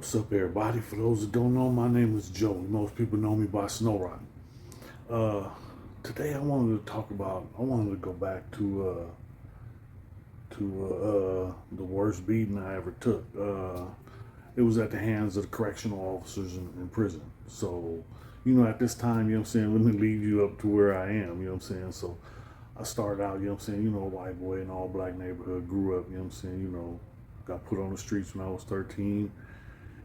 What's up, everybody? For those that don't know, my name is Joey. Most people know me by Snow Rock. Uh, Today, I wanted to go back to the worst beating I ever took. It was at the hands of the correctional officers in prison. So, at this time, let me lead you up to where I am, So, I started out, white boy in all black neighborhood, grew up, got put on the streets when I was 13.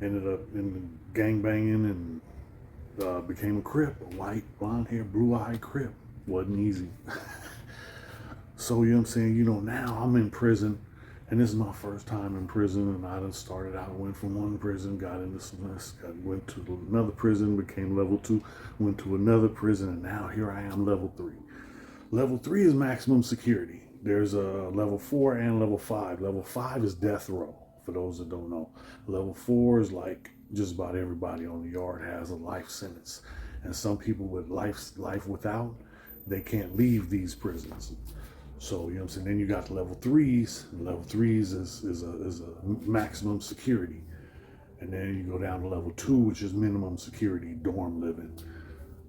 Ended up in gang banging and became a Crip, a white, blonde hair, blue eyed Crip. Wasn't easy. So, now I'm in prison, and this is my first time in prison. And I done started out, went from one prison, got into went to another prison, became level 2, went to another prison, and now here I am, level 3. Level 3 is maximum security. There's a level 4 and level 5. Level 5 is death row, for those that don't know. Level 4 is like just about everybody on the yard has a life sentence. And some people with life without, they can't leave these prisons. So, then you got the level 3s. Level 3s is a maximum security. And then you go down to level 2, which is minimum security, dorm living.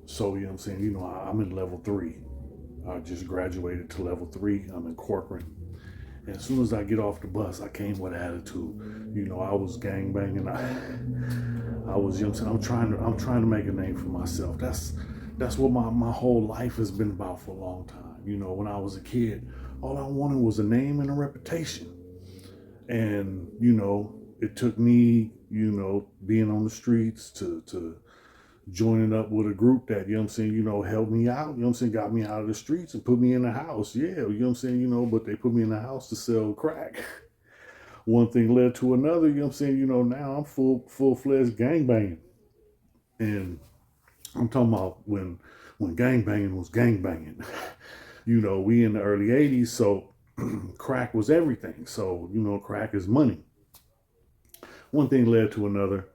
So, I'm in level 3. I just graduated to level 3. I'm in corporate. And as soon as I get off the bus, I came with attitude. I was gang banging. I was, I'm trying to make a name for myself. That's what my whole life has been about for a long time. When I was a kid, all I wanted was a name and a reputation. And, it took me, being on the streets to joining up with a group that, helped me out, got me out of the streets and put me in the house. Yeah, but they put me in the house to sell crack. One thing led to another, now I'm full-fledged gangbanging. And I'm talking about when gangbanging was gangbanging. We in the early 80s, so crack was everything. So, crack is money. One thing led to another.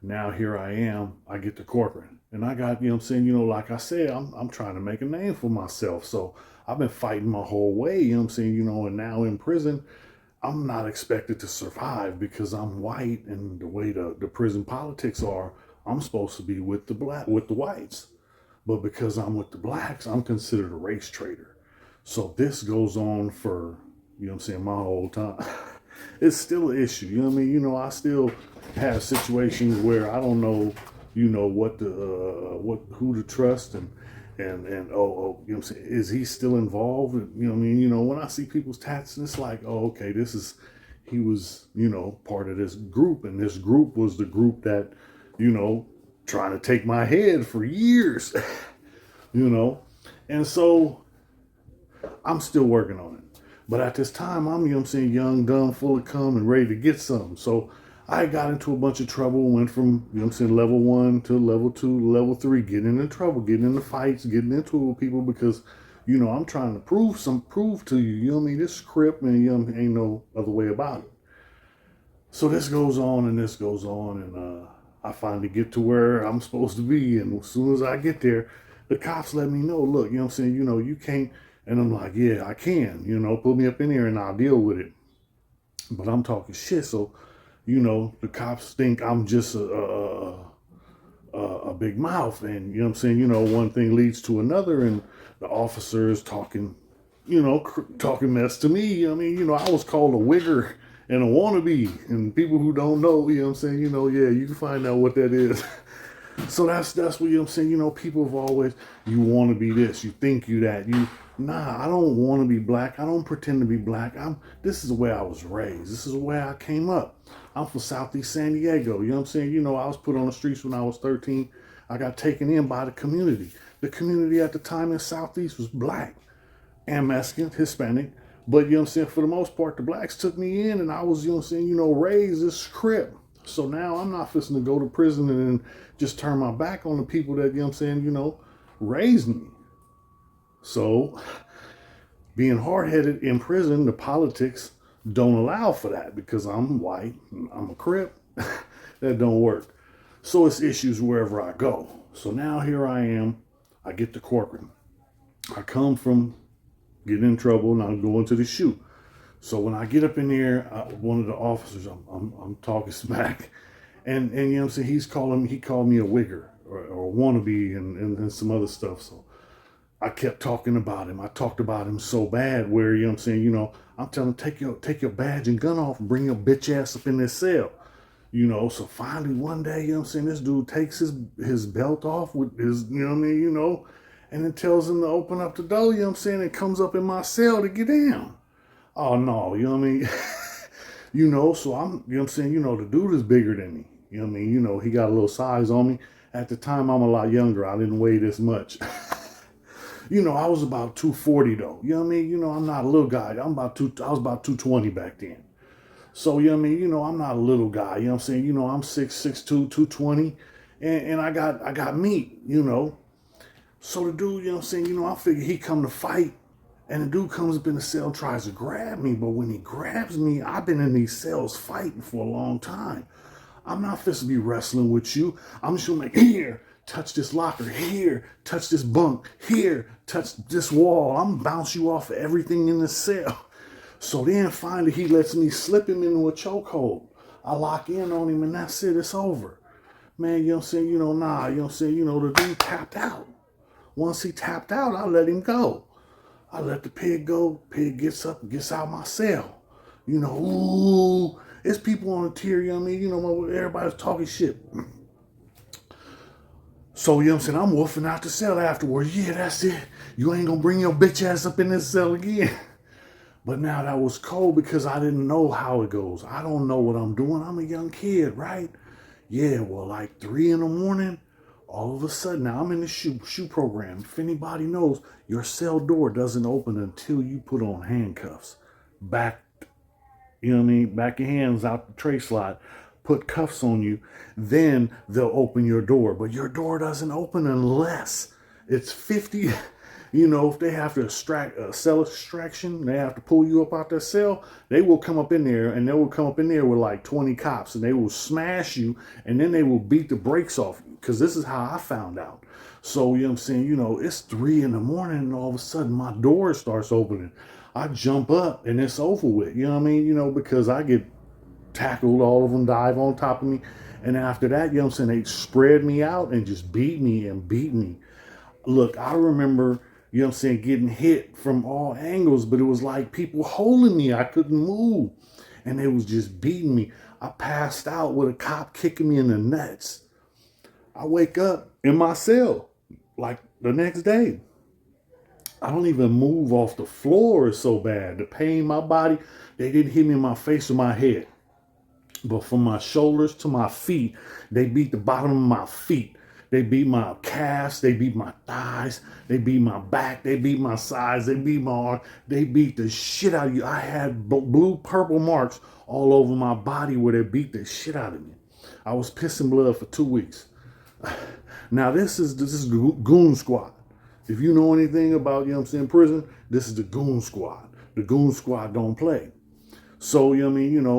Now here I am, I get to corporate. And I got, like I said, I'm trying to make a name for myself. So I've been fighting my whole way, and now in prison, I'm not expected to survive because I'm white, and the way the prison politics are, I'm supposed to be with the whites. But because I'm with the blacks, I'm considered a race traitor. So this goes on for, my whole time. It's still an issue. I still have situations where I don't know, who to trust and is he still involved? When I see people's tats, it's like, oh, okay, he was, part of this group, and this group was the group that, trying to take my head for years, and so I'm still working on it. But at this time, I'm, young, dumb, full of cum, and ready to get some. So I got into a bunch of trouble, went from, level 1 to level 2 to level 3, getting into trouble, getting into fights, getting into it with people because, I'm trying to prove to you, this Crip, and, ain't no other way about it. So this goes on and this goes on, and I finally get to where I'm supposed to be. And as soon as I get there, the cops let me know, look, you can't. And I'm like, yeah, I can, put me up in here and I'll deal with it. But I'm talking shit. So, the cops think I'm just a big mouth. And, one thing leads to another. And the officer is talking, talking mess to me. I was called a wigger and a wannabe. And people who don't know, yeah, you can find out what that is. So that's what people have always, you want to be this, you think you that, I don't want to be black. I don't pretend to be black. This is the way I was raised. This is the way I came up. I'm from Southeast San Diego. I was put on the streets when I was 13. I got taken in by the community. The community at the time in Southeast was black and Mexican, Hispanic. But, for the most part, the blacks took me in, and I was, raised as Crip. So now I'm not fixing to go to prison and then just turn my back on the people that, raised me. So being hard-headed in prison, the politics don't allow for that because I'm white, I'm a Crip. That don't work. So it's issues wherever I go. So now here I am. I get to corporate. I come from getting in trouble and I'm going to the shoot. So when I get up in there, one of the officers, I'm talking smack, And you know what I'm saying, he called me a wigger or a wannabe and some other stuff. So I kept talking about him. I talked about him so bad where, you know what I'm saying, I'm telling him, take your badge and gun off and bring your bitch ass up in this cell. So finally one day, you know what I'm saying, this dude takes his belt off with his, you know what I mean, and then tells him to open up the door, you know what I'm saying, and comes up in my cell to get down. Oh no, you know what I mean? So I'm, you know what I'm saying, the dude is bigger than me. You know what I mean? He got a little size on me. At the time, I'm a lot younger. I didn't weigh this much. I was about 240 though. You know what I mean? I'm not a little guy. I was about 220 back then. So, you know what I mean? I'm not a little guy. You know what I'm saying? I'm 6'2", 220. And I got meat. So the dude, you know what I'm saying, I figured he come to fight. And the dude comes up in the cell, tries to grab me. But when he grabs me, I've been in these cells fighting for a long time. I'm not supposed to be wrestling with you. I'm just gonna make, here, touch this locker, here, touch this bunk, here, touch this wall. I'm gonna bounce you off of everything in the cell. So then finally he lets me slip him into a chokehold. I lock in on him and that's it, it's over. Man, you know what I'm saying? You know what I'm saying? The dude tapped out. Once he tapped out, I let him go. I let the pig go. Pig gets up and gets out of my cell. Ooh, it's people on the tier, you know what I mean? Everybody's talking shit. So, you know what I'm saying? I'm wolfing out the cell afterwards. Yeah, that's it. You ain't gonna bring your bitch ass up in this cell again. But now that was cold because I didn't know how it goes. I don't know what I'm doing. I'm a young kid, right? Yeah, well, like 3 a.m, all of a sudden, now I'm in the shoe program. If anybody knows, your cell door doesn't open until you put on handcuffs. Back your hands out the tray slot, put cuffs on you, then they'll open your door. But your door doesn't open unless it's 50. If they have to extract a cell extraction, they have to pull you up out their cell, they will come up in there and they will come up in there with like 20 cops and they will smash you and then they will beat the brakes off you. Because this is how I found out. So, you know what I'm saying, it's 3 a.m. and all of a sudden my door starts opening. I jump up and it's over with, you know what I mean? Because I get tackled, all of them dive on top of me. And after that, you know what I'm saying, they spread me out and just beat me and beat me. Look, I remember, you know what I'm saying, getting hit from all angles, but it was like people holding me. I couldn't move. And they was just beating me. I passed out with a cop kicking me in the nuts. I wake up in my cell like the next day. I don't even move off the floor. It's so bad. The pain in my body, they didn't hit me in my face or my head. But from my shoulders to my feet, they beat the bottom of my feet. They beat my calves, they beat my thighs, they beat my back, they beat my sides, they beat my arm, they beat the shit out of you. I had blue, purple marks all over my body where they beat the shit out of me. I was pissing blood for 2 weeks. Now this is goon squad. If you know anything about, prison, this is the goon squad. The goon squad don't play. So,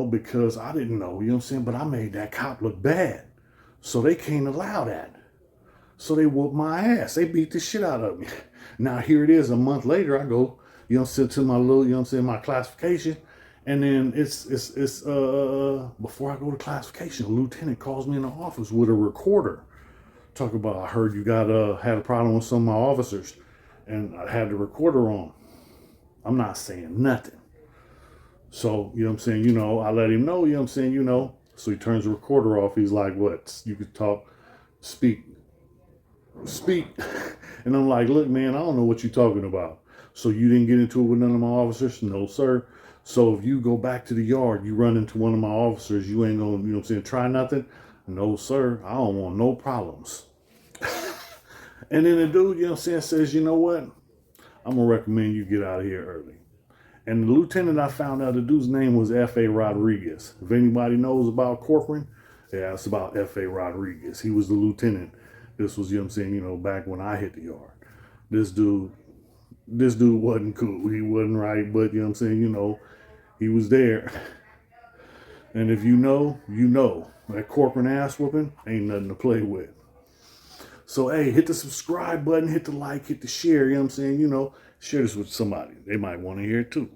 because I didn't know, but I made that cop look bad. So they can't allow that. So they whooped my ass. They beat the shit out of me. Now here it is, a month later, I go, to my little, my classification. And then it's before I go to classification, a lieutenant calls me in the office with a recorder. Talk about, I heard you had a problem with some of my officers and I had the recorder on. I'm not saying nothing. So, I let him know, so he turns the recorder off. He's like, what? You could talk, speak. And I'm like, look, man, I don't know what you're talking about. So you didn't get into it with none of my officers? No, sir. So if you go back to the yard, you run into one of my officers, you ain't gonna, try nothing? No, sir. I don't want no problems. And then the dude, says, you know what? I'm gonna recommend you get out of here early. And the lieutenant, I found out the dude's name was F.A. Rodriguez. If anybody knows about Corcoran, yeah, it's about F.A. Rodriguez. He was the lieutenant. This was, back when I hit the yard. This dude wasn't cool. He wasn't right, but, he was there. And if you know, that Corcoran ass whooping ain't nothing to play with. So, hey, hit the subscribe button, hit the like, hit the share, share this with somebody. They might want to hear it too.